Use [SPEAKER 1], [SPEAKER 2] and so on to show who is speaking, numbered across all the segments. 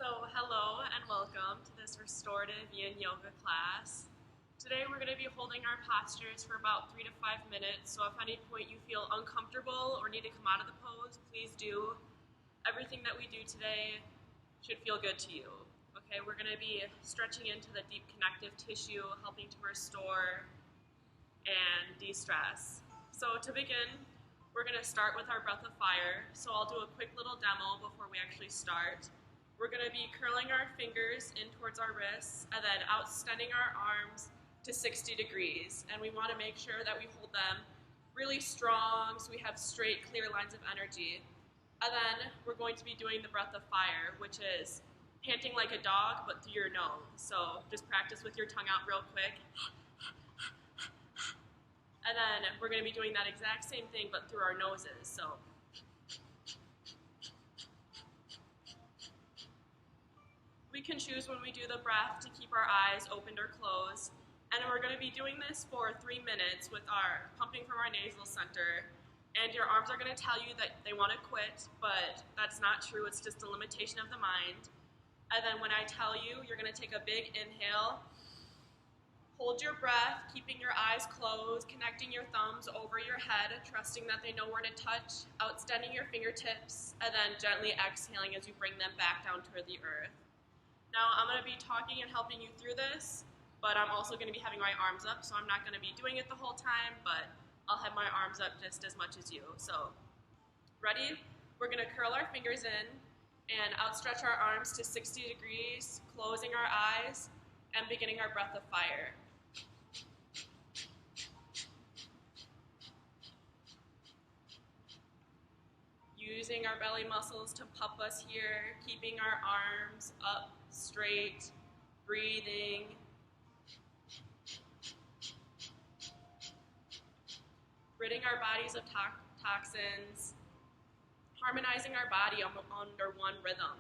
[SPEAKER 1] Hello and welcome to this Restorative Yoga class. Today we're going to be holding our postures for about 3 to 5 minutes, so if at any point you feel uncomfortable or need to come out of the pose, please do. Everything that we do today should feel good to you. Okay, we're going to be stretching into the deep connective tissue, helping to restore and de-stress. So to begin, we're going to start with our breath of fire. So I'll do a quick little demo before we actually start. We're going to be curling our fingers in towards our wrists and then outstanding our arms to 60 degrees. And we want to make sure that we hold them really strong so we have straight, clear lines of energy. And then we're going to be doing the breath of fire, which is panting like a dog but through your nose. So just practice with your tongue out real quick. And then we're going to be doing that exact same thing but through our noses. So we can choose when we do the breath to keep our eyes opened or closed. And we're going to be doing this for 3 minutes with our pumping from our nasal center. And your arms are going to tell you that they want to quit, but that's not true. It's just a limitation of the mind. And then when I tell you, you're going to take a big inhale. Hold your breath, keeping your eyes closed, connecting your thumbs over your head, trusting that they know where to touch, outstanding your fingertips, and then gently exhaling as you bring them back down toward the earth. Now, I'm going to be talking and helping you through this, but I'm also going to be having my arms up, so I'm not going to be doing it the whole time, but I'll have my arms up just as much as you. So, ready? We're going to curl our fingers in and outstretch our arms to 60 degrees, closing our eyes, and beginning our breath of fire. Using our belly muscles to pump us here, keeping our arms up, straight, breathing. Ridding our bodies of toxins, harmonizing our body under one rhythm.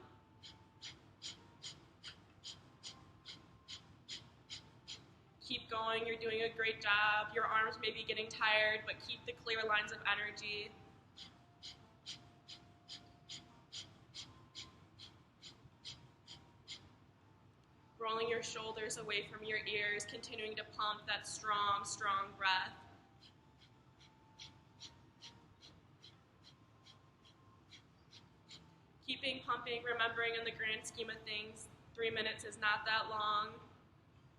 [SPEAKER 1] Keep going, you're doing a great job. Your arms may be getting tired, but keep the clear lines of energy. Rolling your shoulders away from your ears, continuing to pump that strong, strong breath. Keeping pumping, remembering in the grand scheme of things, 3 minutes is not that long.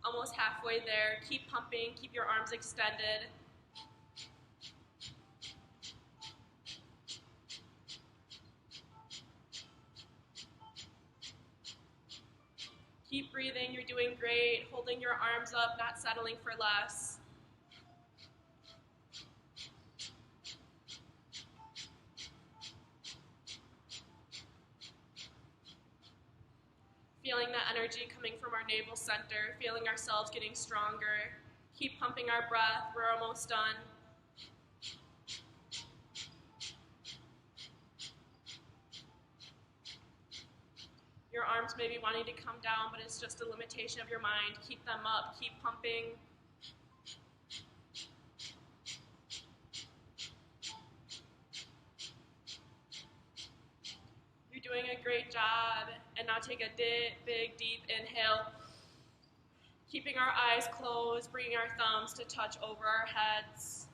[SPEAKER 1] Almost halfway there. Keep pumping, keep your arms extended. Keep breathing, you're doing great. Holding your arms up, not settling for less. Feeling that energy coming from our navel center, feeling ourselves getting stronger. Keep pumping our breath, we're almost done. Your arms may be wanting to come down, but it's just a limitation of your mind. Keep them up, keep pumping. You're doing a great job. And now take a big, deep inhale. Keeping our eyes closed, bringing our thumbs to touch over our heads.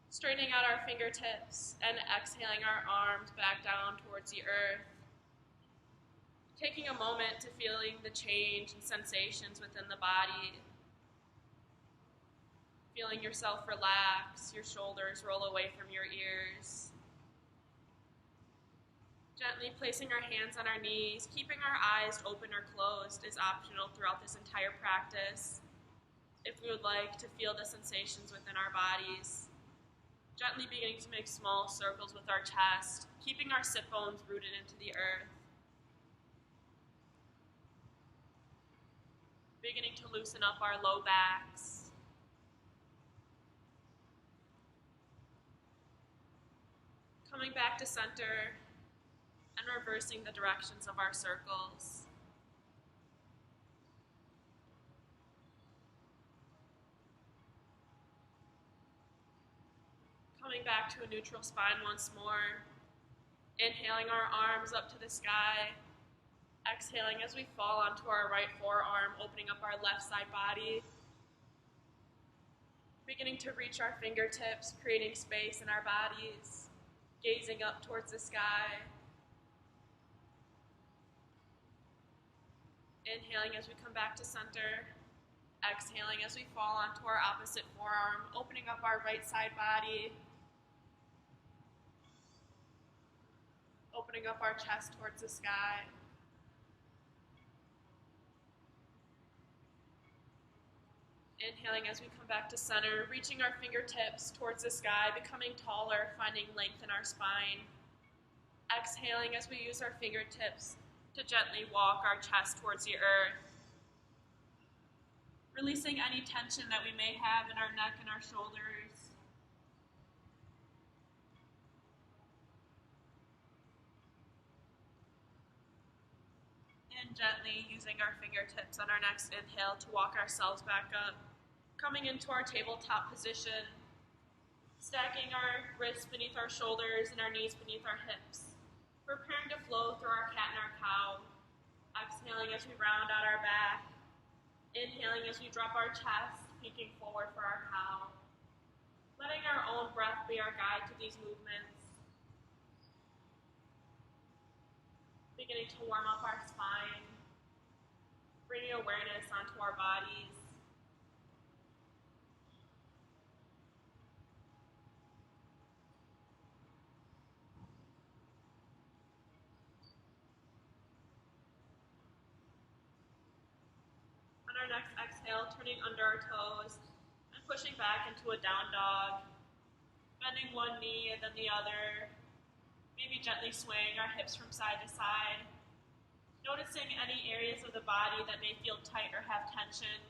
[SPEAKER 1] Straightening out our fingertips and exhaling our arms back down towards the earth. Taking a moment to feeling the change and sensations within the body. Feeling yourself relax, your shoulders roll away from your ears. Gently placing our hands on our knees, keeping our eyes open or closed is optional throughout this entire practice. If we would like to feel the sensations within our bodies. Gently beginning to make small circles with our chest, keeping our sit bones rooted into the earth. Beginning to loosen up our low backs. Coming back to center and reversing the directions of our circles. Coming back to a neutral spine once more. Inhaling our arms up to the sky. Exhaling as we fall onto our right forearm, opening up our left side body. Beginning to reach our fingertips, creating space in our bodies, gazing up towards the sky. Inhaling as we come back to center. Exhaling as we fall onto our opposite forearm, opening up our right side body. Opening up our chest towards the sky. Inhaling as we come back to center, reaching our fingertips towards the sky, becoming taller, finding length in our spine. Exhaling as we use our fingertips to gently walk our chest towards the earth. Releasing any tension that we may have in our neck and our shoulders. And gently using our fingertips on our next inhale to walk ourselves back up. Coming into our tabletop position. Stacking our wrists beneath our shoulders and our knees beneath our hips. Preparing to flow through our cat and our cow. Exhaling as we round out our back. Inhaling as we drop our chest, peeking forward for our cow. Letting our own breath be our guide to these movements. Beginning to warm up our spine. Bringing awareness onto our bodies. On our next exhale, turning under our toes and pushing back into a down dog. Bending one knee and then the other. Maybe gently swaying our hips from side to side. Noticing any areas of the body that may feel tight or have tension.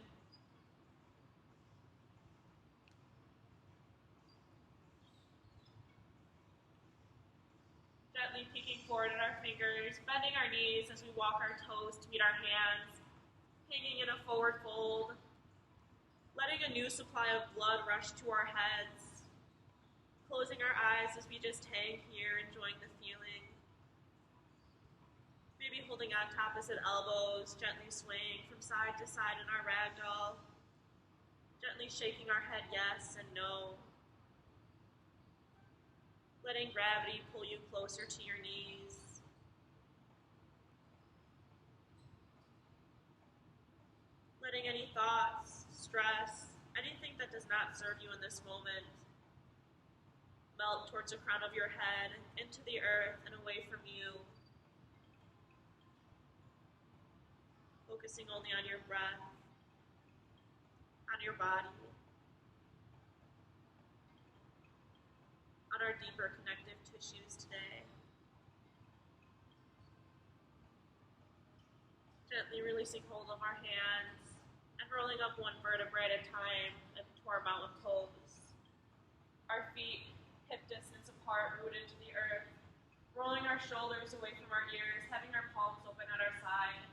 [SPEAKER 1] Gently peeking forward at our fingers, bending our knees as we walk our toes to meet our hands. Hanging in a forward fold, letting a new supply of blood rush to our heads, closing our eyes as we just hang here, enjoying the feeling. Maybe holding on to opposite elbows, gently swaying from side to side in our ragdoll, gently shaking our head yes and no, letting gravity pull you closer to your knees. Letting any thoughts, stress, anything that does not serve you in this moment melt towards the crown of your head, into the earth and away from you. Focusing only on your breath, on your body, on our deeper connective tissues today. Gently releasing hold of our hands and rolling up one vertebrae at a time into our mountain pose. Our feet hip distance apart, rooted to the earth, rolling our shoulders away from our ears, having our palms open at our side,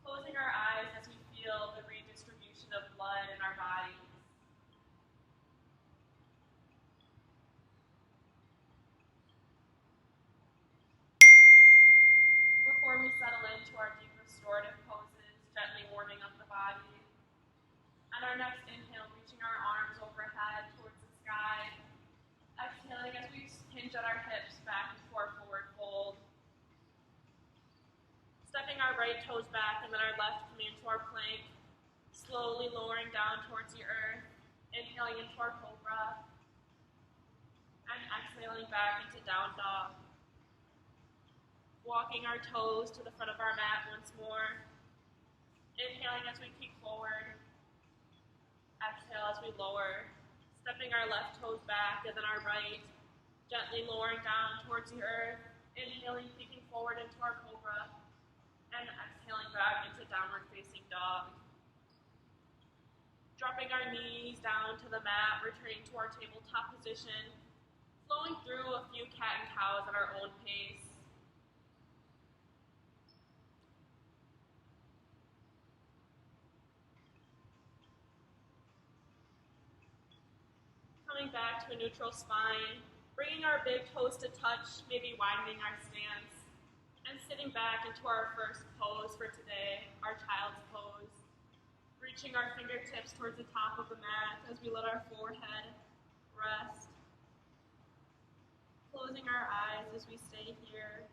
[SPEAKER 1] closing our eyes as we feel the redistribution of blood in our bodies. Before we settle into our deep restorative poses, gently warming up the body. On our next inhale, reaching our arms overhead towards the sky. Exhaling as we hinge at our hips back into our forward fold. Stepping our right toes back and then our left coming into our plank. Slowly lowering down towards the earth. Inhaling into our cobra. And exhaling back into down dog. Walking our toes to the front of our mat once more. Inhaling as we peek forward. Exhale as we lower. Stepping our left toes back and then our right. Gently lowering down towards the earth. Inhaling, peeking forward into our cobra. And exhaling back into downward facing dog. Dropping our knees down to the mat, returning to our tabletop position. Flowing through a few cat and cows at our own pace. Coming back to a neutral spine, bringing our big toes to touch, maybe widening our stance, and sitting back into our first pose for today, our child's pose. Reaching our fingertips towards the top of the mat as we let our forehead rest. Closing our eyes as we stay here.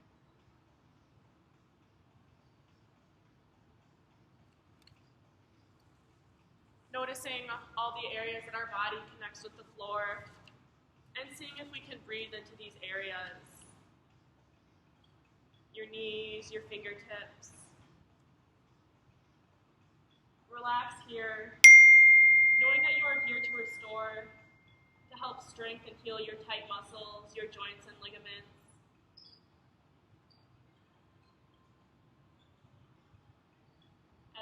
[SPEAKER 1] Noticing all the areas that our body connects with the floor and seeing if we can breathe into these areas. Your knees, your fingertips. Relax here, knowing that you are here to restore, to help strengthen and heal your tight muscles, your joints and ligaments.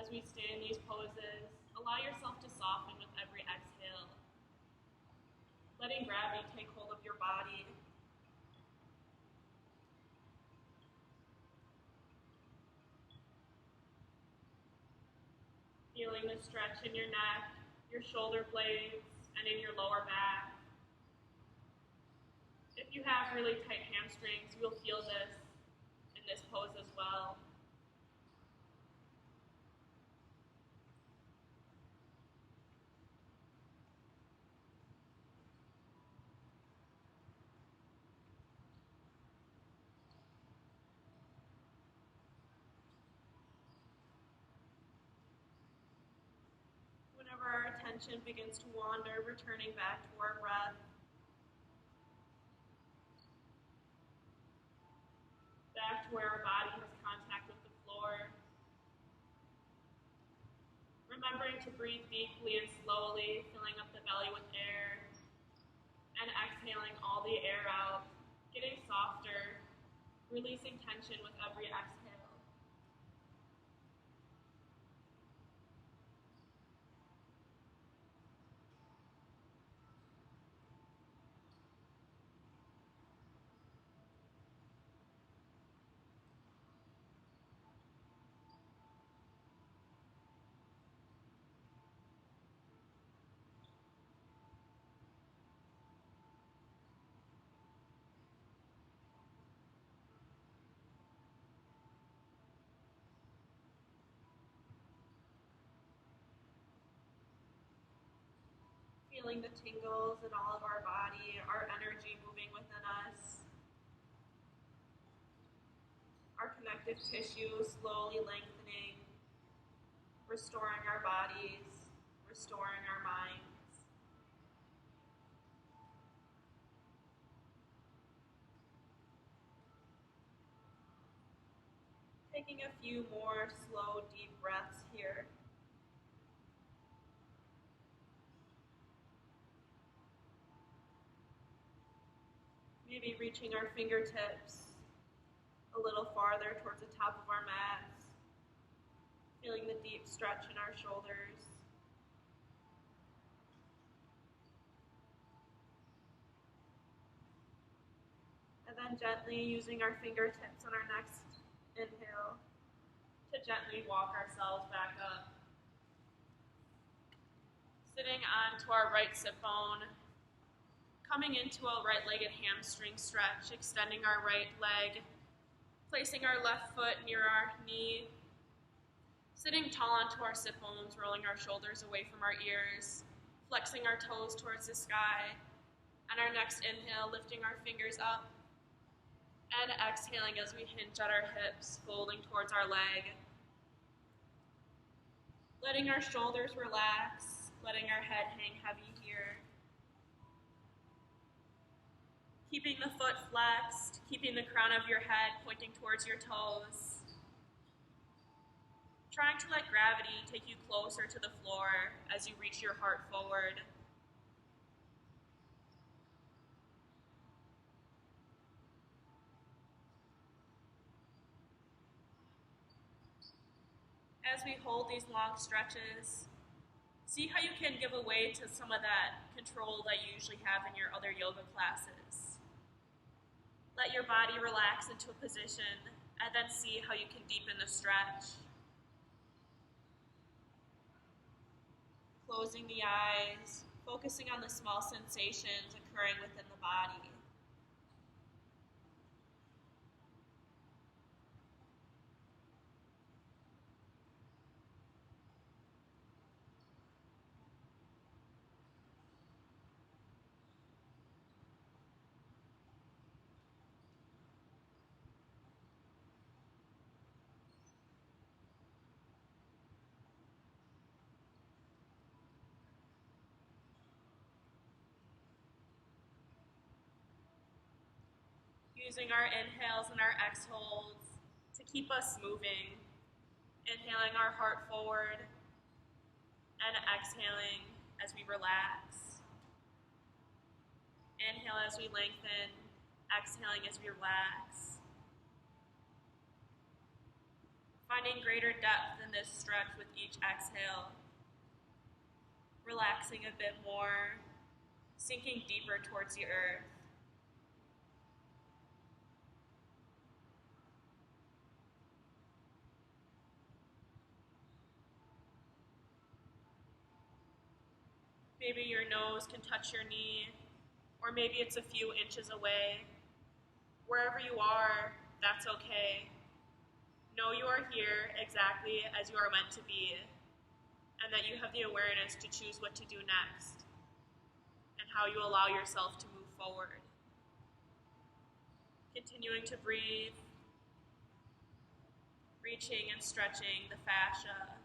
[SPEAKER 1] As we stay in these poses, allow yourself to soften with every exhale, letting gravity take hold of your body. Feeling the stretch in your neck, your shoulder blades, and in your lower back. If you have really tight hamstrings, you'll feel this in this pose as well. Whenever our attention begins to wander, returning back to our breath. Back to where our body has contact with the floor. Remembering to breathe deeply and slowly, filling up the belly with air, and exhaling all the air out, getting softer, releasing tension with every exhale. Feeling the tingles in all of our body, our energy moving within us. Our connective tissue slowly lengthening, restoring our bodies, restoring our minds. Taking a few more slow, deep breaths here. Maybe reaching our fingertips a little farther towards the top of our mats, feeling the deep stretch in our shoulders. And then gently using our fingertips on our next inhale to gently walk ourselves back up. Sitting onto our right sit bone, coming into a right-legged hamstring stretch, extending our right leg, placing our left foot near our knee, sitting tall onto our sit bones, rolling our shoulders away from our ears, flexing our toes towards the sky, and our next inhale, lifting our fingers up, and exhaling as we hinge at our hips, folding towards our leg. Letting our shoulders relax, letting our head hang heavy here. Keeping the foot flexed, keeping the crown of your head pointing towards your toes. Trying to let gravity take you closer to the floor as you reach your heart forward. As we hold these long stretches, see how you can give away to some of that control that you usually have in your other yoga classes. Let your body relax into a position and then see how you can deepen the stretch. Closing the eyes, focusing on the small sensations occurring within the body. Using our inhales and our exhales to keep us moving. Inhaling our heart forward and exhaling as we relax. Inhale as we lengthen, exhaling as we relax. Finding greater depth in this stretch with each exhale. Relaxing a bit more, sinking deeper towards the earth. Maybe your nose can touch your knee, or maybe it's a few inches away. Wherever you are, that's okay. Know you are here exactly as you are meant to be, and that you have the awareness to choose what to do next, and how you allow yourself to move forward. Continuing to breathe, reaching and stretching the fascia.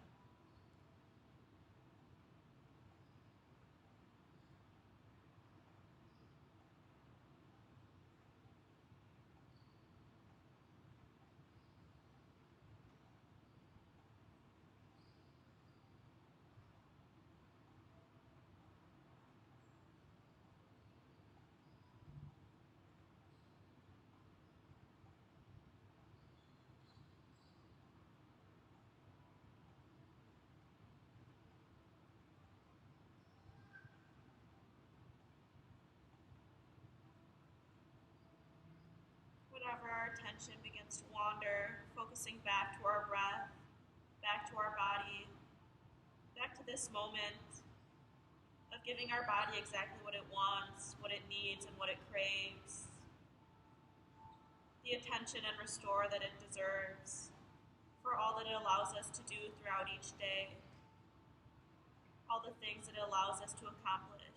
[SPEAKER 1] Whenever our attention begins to wander, focusing back to our breath, back to our body, back to this moment of giving our body exactly what it wants, what it needs, and what it craves. The attention and restore that it deserves for all that it allows us to do throughout each day, all the things that it allows us to accomplish.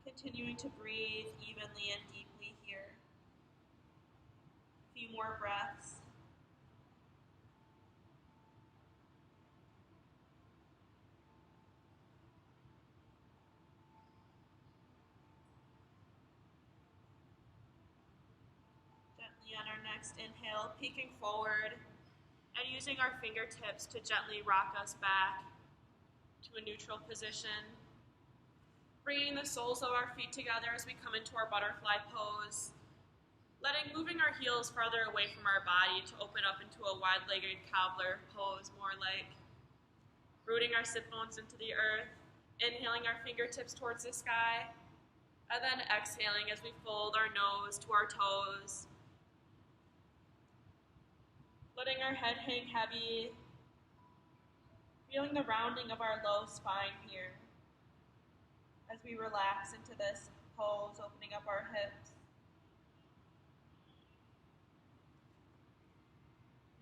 [SPEAKER 1] Continuing to breathe evenly and deeply here. A few more breaths. Gently on our next inhale, peeking forward and using our fingertips to gently rock us back to a neutral position. Bringing the soles of our feet together as we come into our butterfly pose. Moving our heels farther away from our body to open up into a wide-legged cobbler pose, more like. Rooting our sit bones into the earth. Inhaling our fingertips towards the sky. And then exhaling as we fold our nose to our toes. Letting our head hang heavy. Feeling the rounding of our low spine here as we relax into this pose, opening up our hips.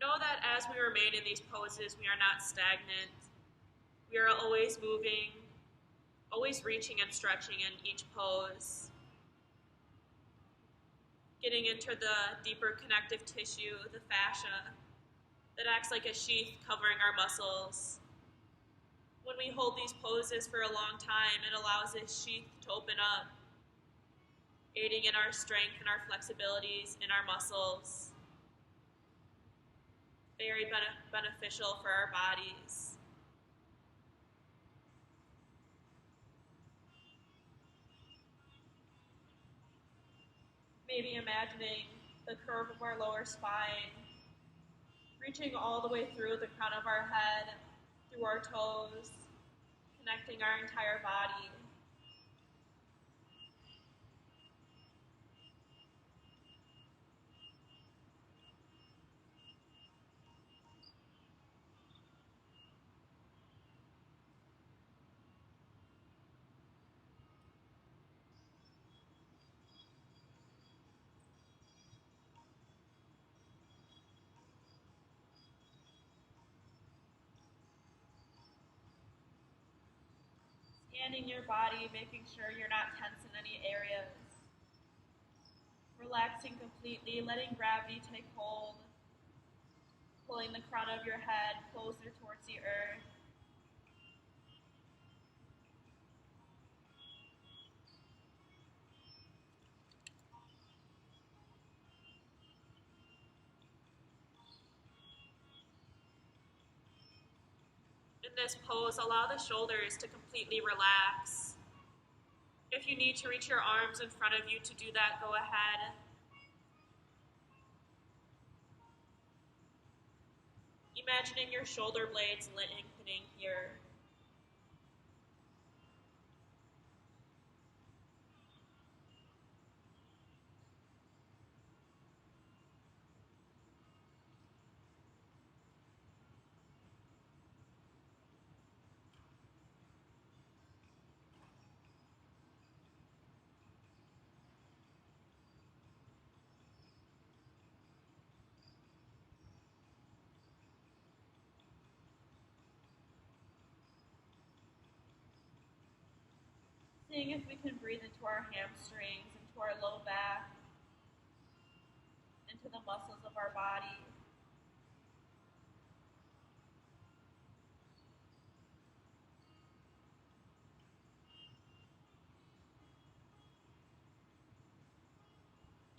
[SPEAKER 1] Know that as we remain in these poses, we are not stagnant. We are always moving, always reaching and stretching in each pose. Getting into the deeper connective tissue, the fascia, that acts like a sheath covering our muscles. When we hold these poses for a long time, it allows this sheath to open up, aiding in our strength and our flexibilities in our muscles. Very beneficial for our bodies. Maybe imagining the curve of our lower spine, reaching all the way through the crown of our head, through our toes, connecting our entire body. Scanning your body, making sure you're not tense in any areas. Relaxing completely, letting gravity take hold. Pulling the crown of your head closer towards the earth. In this pose, allow the shoulders to completely relax. If you need to reach your arms in front of you to do that, go ahead. Imagining your shoulder blades lengthening here. Seeing if we can breathe into our hamstrings, into our low back, into the muscles of our body.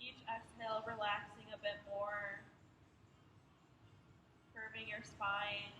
[SPEAKER 1] Each exhale, relaxing a bit more, curving your spine.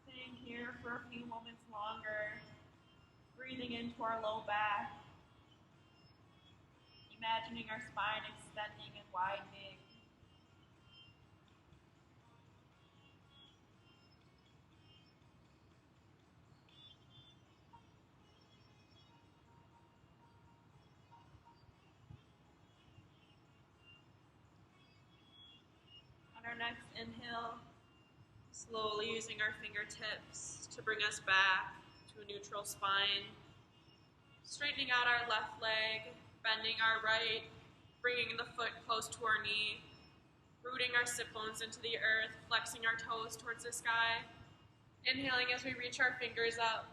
[SPEAKER 1] Staying here for a few moments longer, breathing into our low back, imagining our spine extending and widening. On our next inhale, slowly using our fingertips to bring us back to a neutral spine. Straightening out our left leg, bending our right, bringing the foot close to our knee, rooting our sit bones into the earth, flexing our toes towards the sky. Inhaling as we reach our fingers up,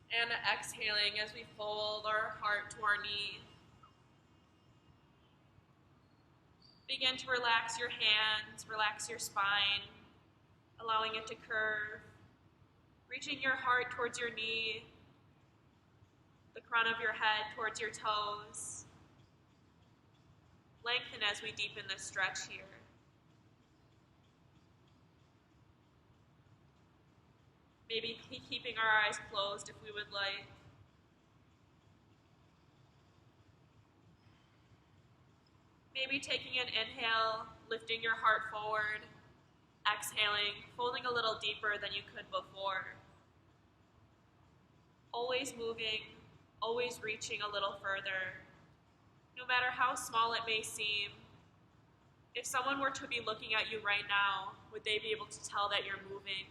[SPEAKER 1] and exhaling as we fold our heart to our knee. Begin to relax your hands, relax your spine, allowing it to curve, reaching your heart towards your knee, the crown of your head towards your toes. Lengthen as we deepen the stretch here. Maybe keeping our eyes closed if we would like. Maybe taking an inhale, lifting your heart forward, exhaling, folding a little deeper than you could before. Always moving, always reaching a little further. No matter how small it may seem, if someone were to be looking at you right now, would they be able to tell that you're moving?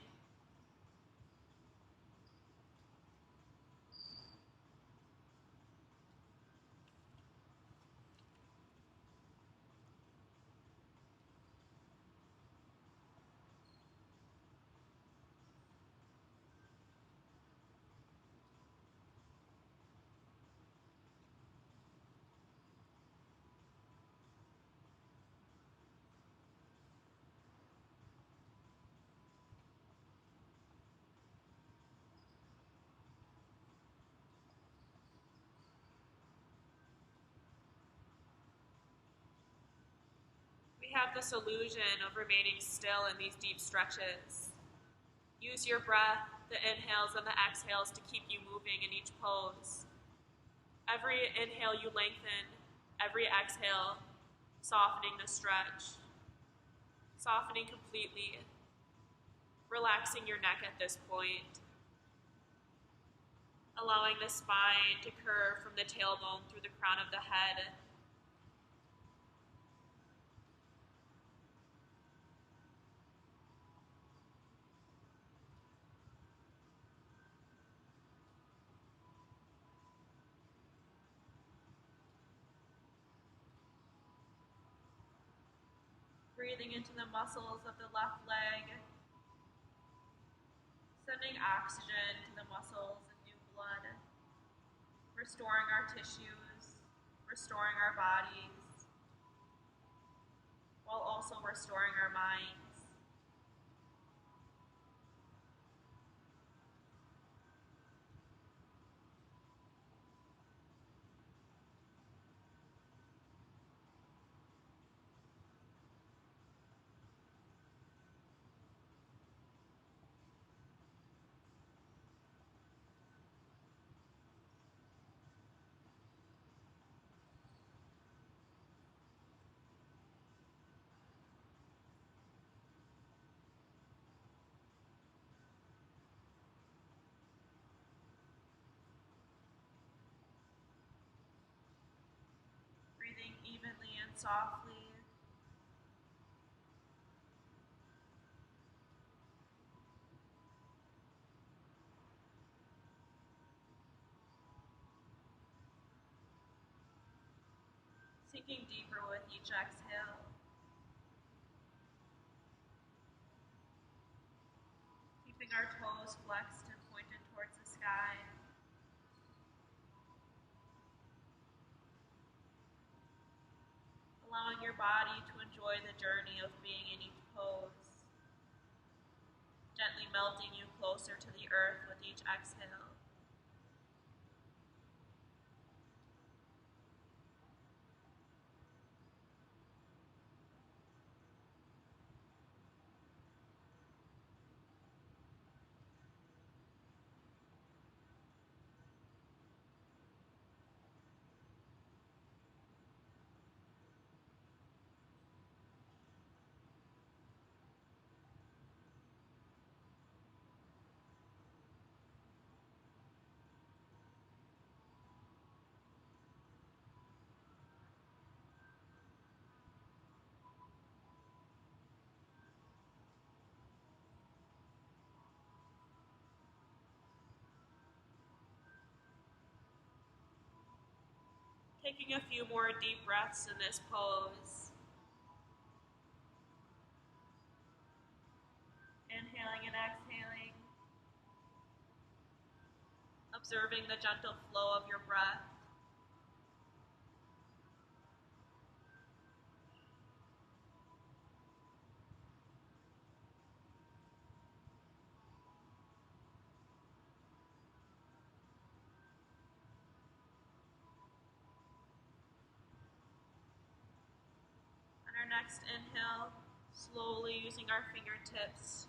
[SPEAKER 1] We have this illusion of remaining still in these deep stretches. Use your breath, the inhales and the exhales, to keep you moving in each pose. Every inhale you lengthen, every exhale softening the stretch, softening completely, relaxing your neck at this point, allowing the spine to curve from the tailbone through the crown of the head. Breathing into the muscles of the left leg, sending oxygen to the muscles and new blood, restoring our tissues, restoring our bodies, while also restoring our minds. Breathing evenly and softly. Sinking deeper with each exhale. Keeping our toes flexed and pointed towards the sky. Allowing your body to enjoy the journey of being in each pose. Gently melting you closer to the earth with each exhale. Taking a few more deep breaths in this pose. Inhaling and exhaling. Observing the gentle flow of your breath. On our next inhale, slowly using our fingertips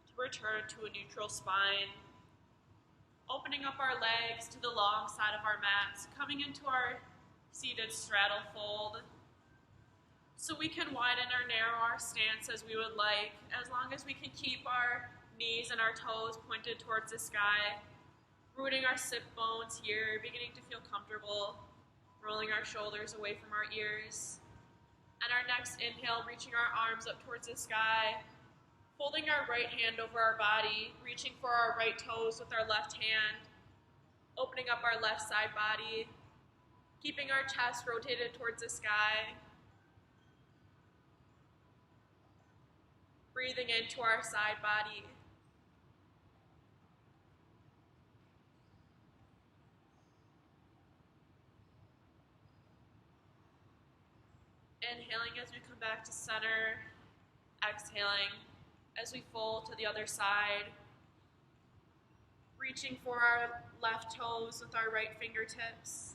[SPEAKER 1] to return to a neutral spine. Opening up our legs to the long side of our mats, coming into our seated straddle fold. So we can widen or narrow our stance as we would like, as long as we can keep our knees and our toes pointed towards the sky, rooting our sit bones here, beginning to feel comfortable, rolling our shoulders away from our ears. And our next inhale, reaching our arms up towards the sky, folding our right hand over our body, reaching for our right toes with our left hand, opening up our left side body, keeping our chest rotated towards the sky, breathing into our side body. Inhaling as we come back to center, exhaling as we fold to the other side, reaching for our left toes with our right fingertips.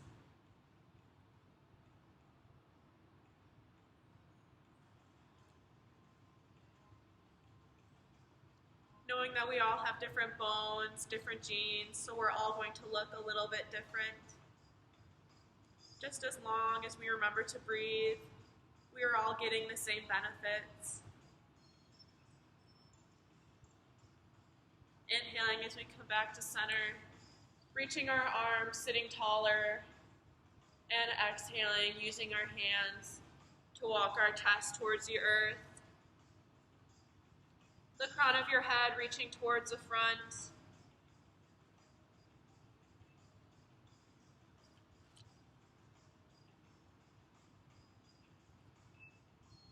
[SPEAKER 1] Knowing that we all have different bones, different genes, so we're all going to look a little bit different. Just as long as we remember to breathe, we are all getting the same benefits. Inhaling as we come back to center, reaching our arms, sitting taller, and exhaling, using our hands to walk our chest towards the earth. The crown of your head reaching towards the front.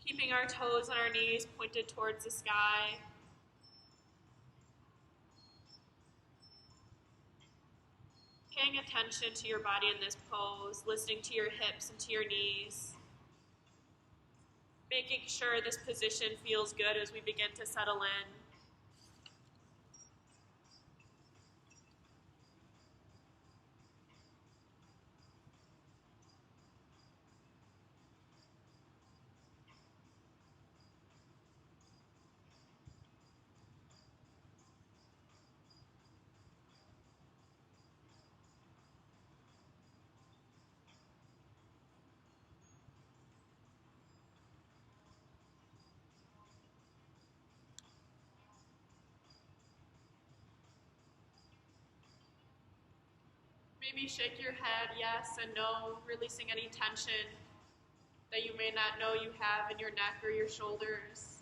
[SPEAKER 1] Keeping our our toes and our knees pointed towards the sky. Paying attention to your body in this pose, listening to your hips and to your knees. Making sure this position feels good as we begin to settle in. Maybe shake your head yes and no, releasing any tension that you may not know you have in your neck or your shoulders.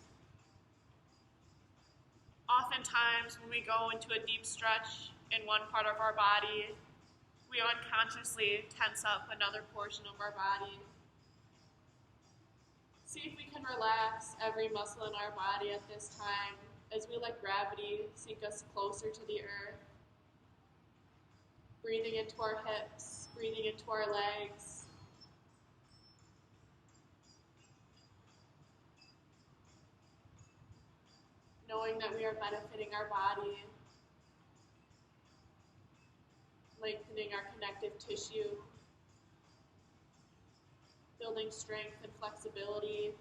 [SPEAKER 1] Oftentimes, when we go into a deep stretch in one part of our body, we unconsciously tense up another portion of our body. See if we can relax every muscle in our body at this time as we let gravity sink us closer to the earth. Breathing into our hips, breathing into our legs. Knowing that we are benefiting our body, lengthening our connective tissue, building strength and flexibility.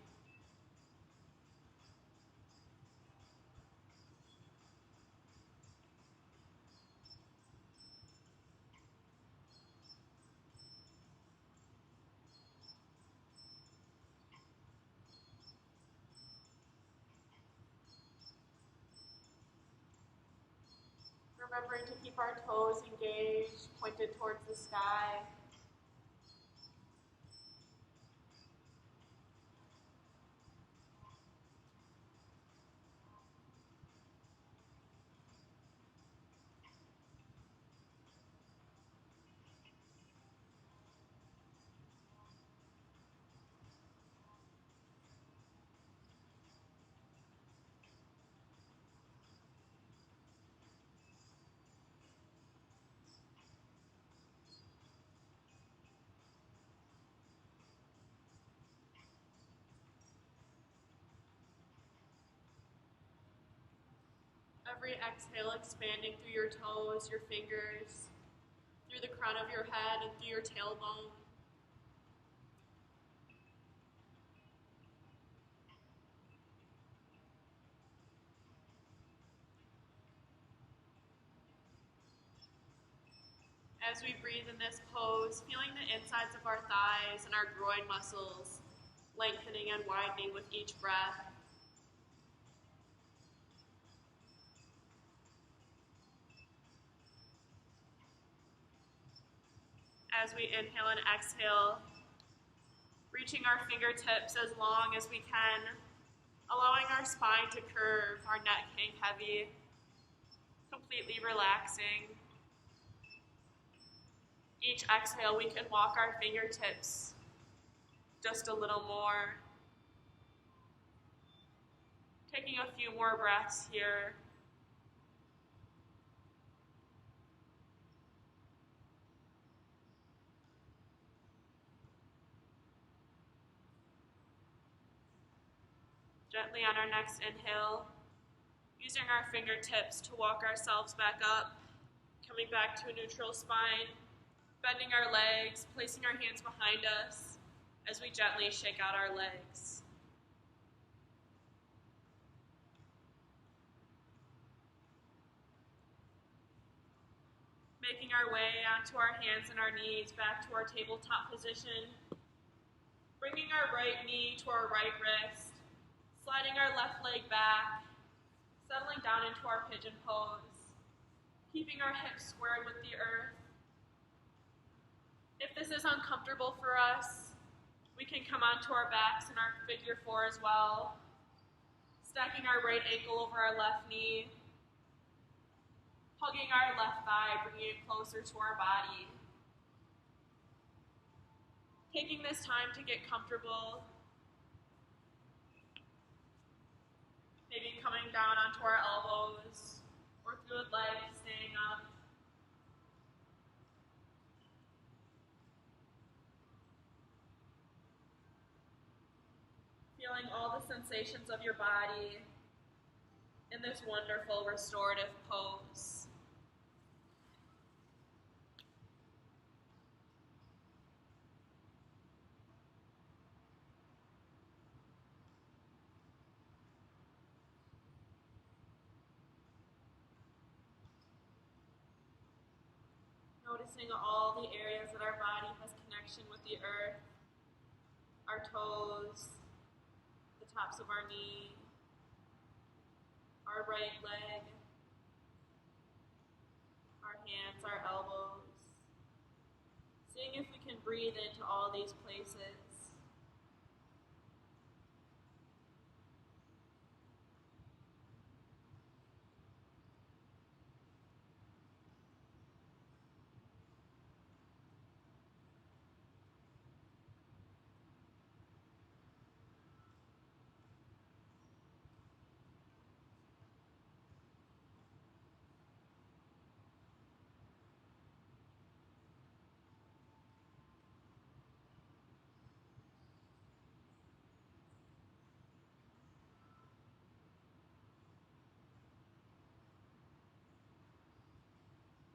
[SPEAKER 1] Remembering to keep our toes engaged, pointed towards the sky. Every exhale expanding through your toes, your fingers, through the crown of your head and through your tailbone. As we breathe in this pose, feeling the insides of our thighs and our groin muscles lengthening and widening with each breath. As we inhale and exhale, reaching our fingertips as long as we can, allowing our spine to curve, our neck hang heavy, completely relaxing. Each exhale, we can walk our fingertips just a little more. Taking a few more breaths here. Gently on our next inhale, using our fingertips to walk ourselves back up, coming back to a neutral spine, bending our legs, placing our hands behind us as we gently shake out our legs. Making our way onto our hands and our knees back to our tabletop position, bringing our right knee to our right wrist, sliding our left leg back, settling down into our pigeon pose, keeping our hips squared with the earth. If this is uncomfortable for us, we can come onto our backs in our figure 4 as well, stacking our right ankle over our left knee, hugging our left thigh, bringing it closer to our body. Taking this time to get comfortable Maybe coming down onto our elbows, or if you would like, staying up. Feeling all the sensations of your body in this wonderful restorative pose. Noticing all the areas that our body has connection with the earth, our toes, the tops of our knee, our right leg, our hands, our elbows. Seeing if we can breathe into all these places.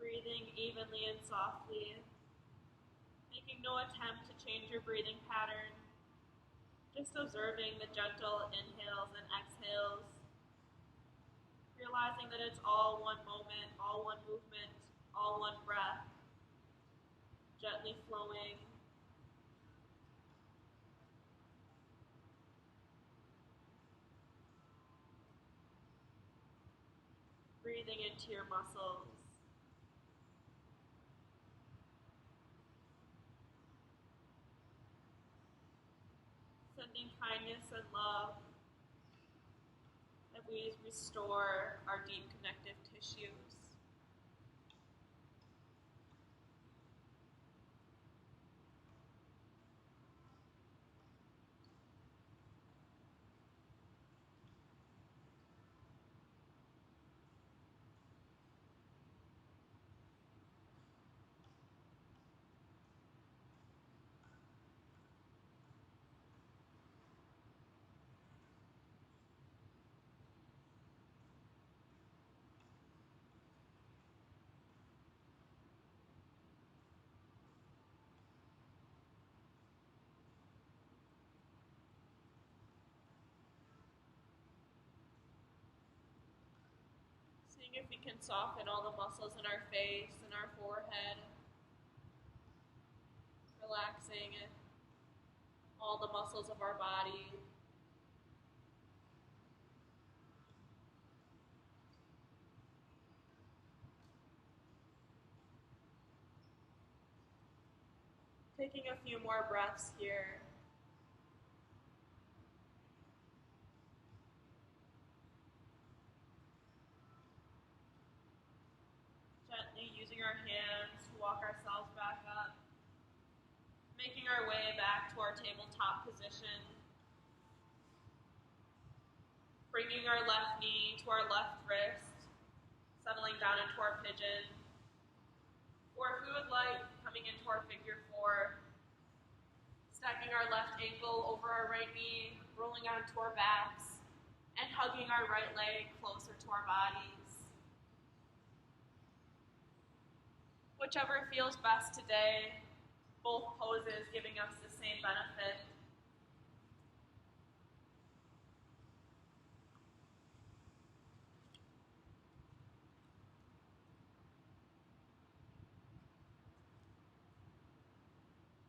[SPEAKER 1] Breathing evenly and softly, making no attempt to change your breathing pattern, just observing the gentle inhales and exhales, realizing that it's all one moment, all one movement, all one breath, gently flowing. Breathing into your muscles. Sending kindness and love as we restore our deep connective tissues. Seeing if we can soften all the muscles in our face and our forehead. Relaxing all the muscles of our body. Taking a few more breaths here. Gently using our hands to walk ourselves back up. Making our way back to our tabletop position. Bringing our left knee to our left wrist. Settling down into our pigeon. Or if we would like, coming into our figure four. Stacking our left ankle over our right knee, rolling onto our backs, and hugging our right leg closer to our bodies. Whichever feels best today, both poses giving us the same benefit.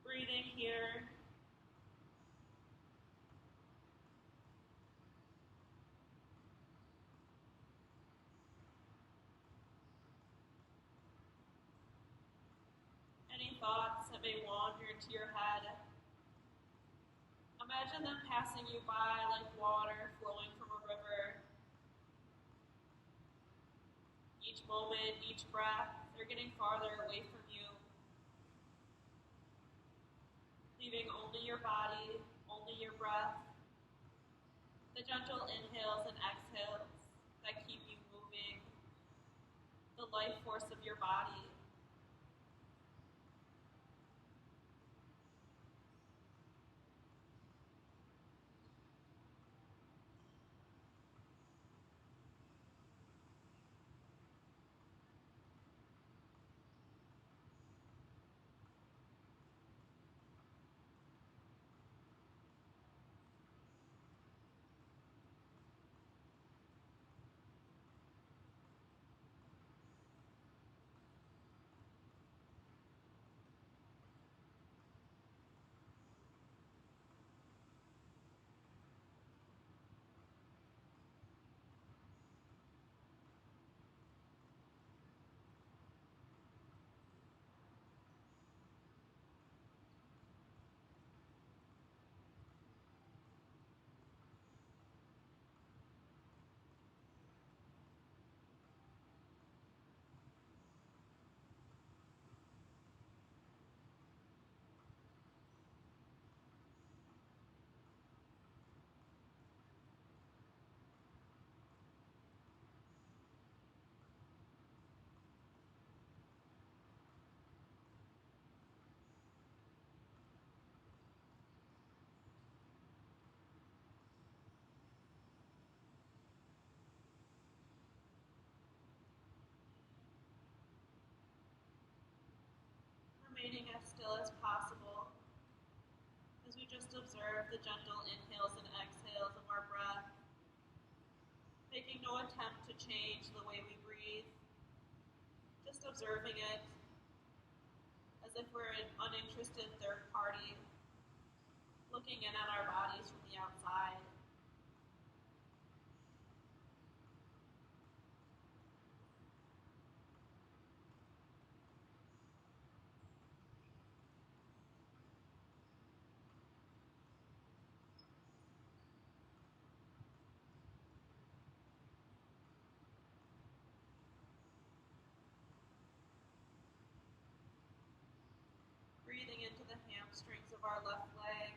[SPEAKER 1] Breathing here. Any thoughts that may wander into your head, imagine them passing you by like water flowing from a river. Each moment, each breath, they're getting farther away from you. Leaving only your body, only your breath, The gentle inhales and exhales that keep you moving, the life force of your body. Remaining as still as possible as we just observe the gentle inhales and exhales of our breath, making no attempt to change the way we breathe, just observing it as if we're an uninterested third party looking in at our bodies from the outside. Breathing into the hamstrings of our left leg.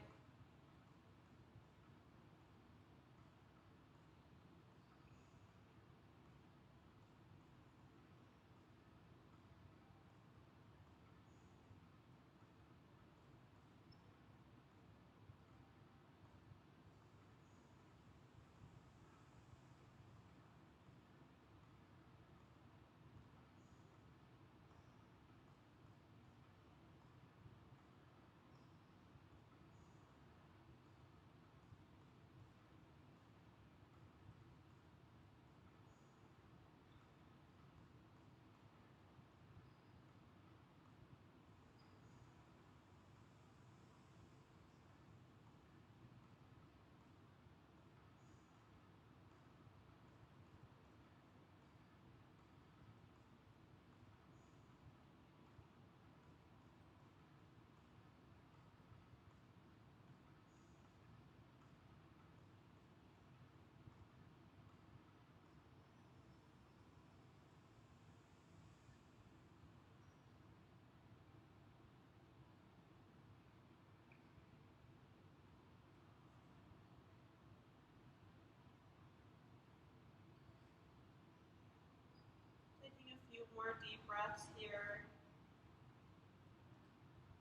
[SPEAKER 1] Taking a few more deep breaths here,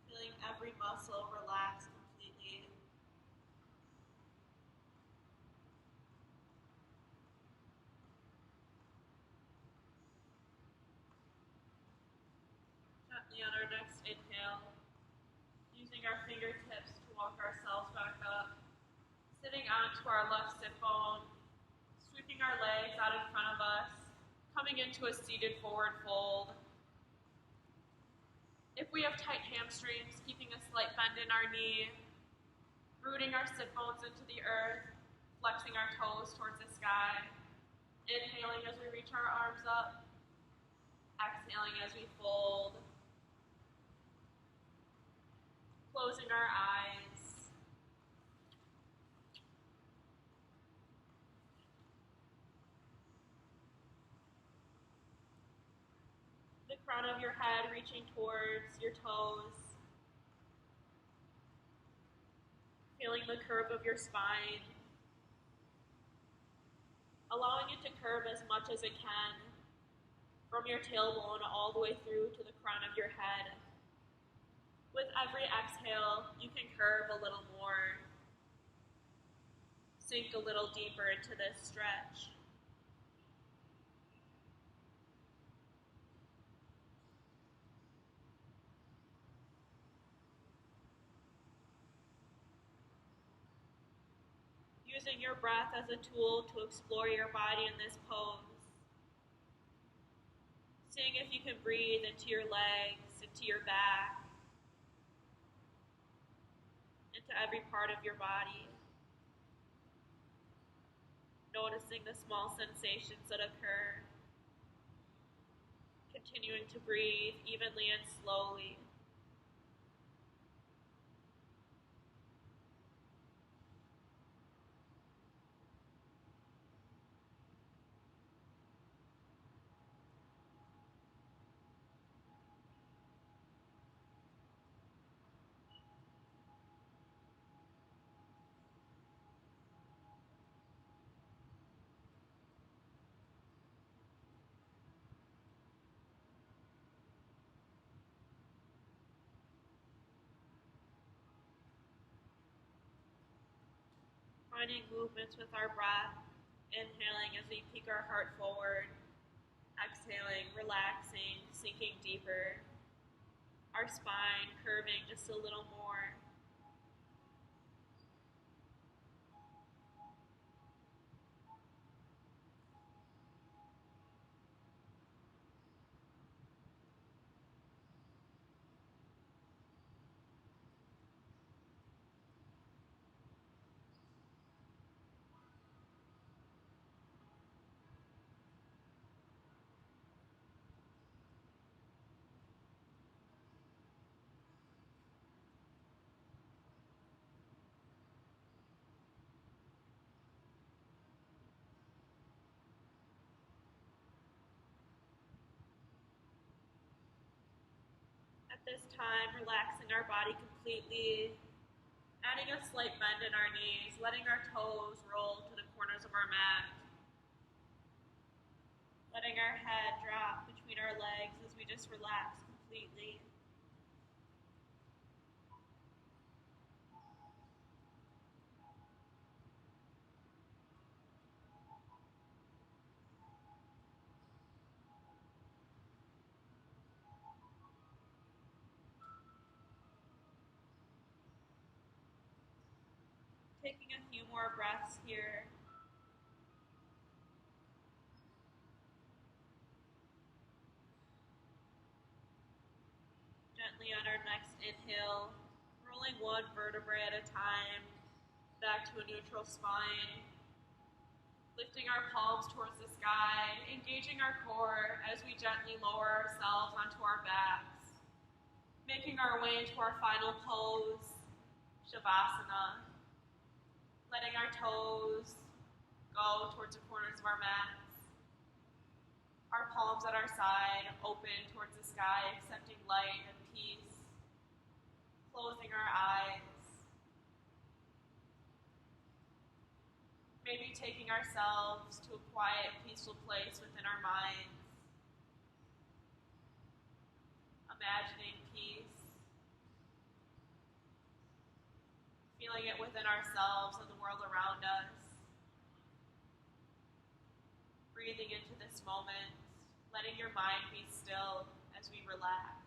[SPEAKER 1] feeling every muscle relax completely. Gently on our next inhale, using our fingertips to walk ourselves back up, sitting onto our left sit bone, sweeping our legs out in front of us, coming into a seated forward fold. If we have tight hamstrings, keeping a slight bend in our knee, rooting our sit bones into the earth, flexing our toes towards the sky, inhaling as we reach our arms up, exhaling as we fold, closing our eyes. The crown of your head reaching towards your toes. Feeling the curve of your spine. allowing it to curve as much as it can from your tailbone all the way through to the crown of your head. With every exhale, you can curve a little more, sink a little deeper into this stretch. Using your breath as a tool to explore your body in this pose. Seeing if you can breathe into your legs, into your back, into every part of your body. Noticing the small sensations that occur. Continuing to breathe evenly and slowly. Finding movements with our breath, inhaling as we peek our heart forward, exhaling, relaxing, sinking deeper, our spine curving just a little more. At this time, relaxing our body completely, adding a slight bend in our knees, letting our toes roll to the corners of our mat, letting our head drop between our legs as we just relax completely. Taking a few more breaths here. Gently on our next inhale, rolling one vertebrae at a time back to a neutral spine. Lifting our palms towards the sky, engaging our core as we gently lower ourselves onto our backs. Making our way into our final pose, Shavasana. Letting our toes go towards the corners of our mats. Our palms at our side, open towards the sky, accepting light and peace. Closing our eyes. Maybe taking ourselves to a quiet, peaceful place within our minds. Imagining peace. Feeling it within ourselves and the world around us. Breathing into this moment, letting your mind be still as we relax.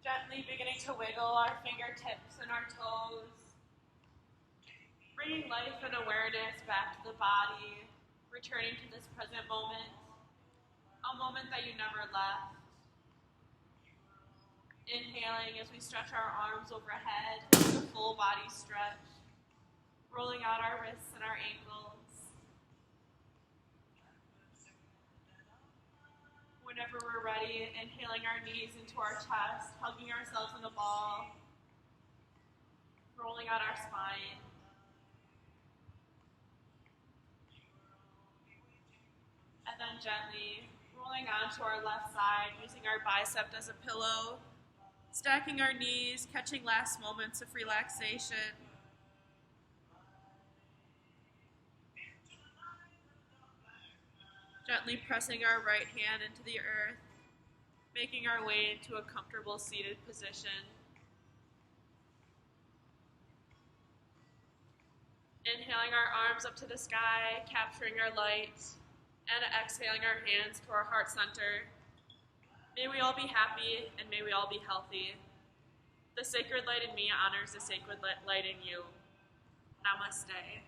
[SPEAKER 1] Gently beginning to wiggle our fingertips and our toes. Bringing life and awareness back to the body, returning to this present moment, a moment that you never left. Inhaling as we stretch our arms overhead, a full body stretch, rolling out our wrists and our ankles. Whenever we're ready, inhaling our knees into our chest, hugging ourselves in a ball, rolling out our spine. And then gently rolling onto our left side, using our bicep as a pillow, stacking our knees, catching last moments of relaxation. Gently pressing our right hand into the earth, making our way into a comfortable seated position. Inhaling our arms up to the sky, capturing our light, and exhaling our hands to our heart center. May we all be happy, and may we all be healthy. The sacred light in me honors the sacred light in you. Namaste.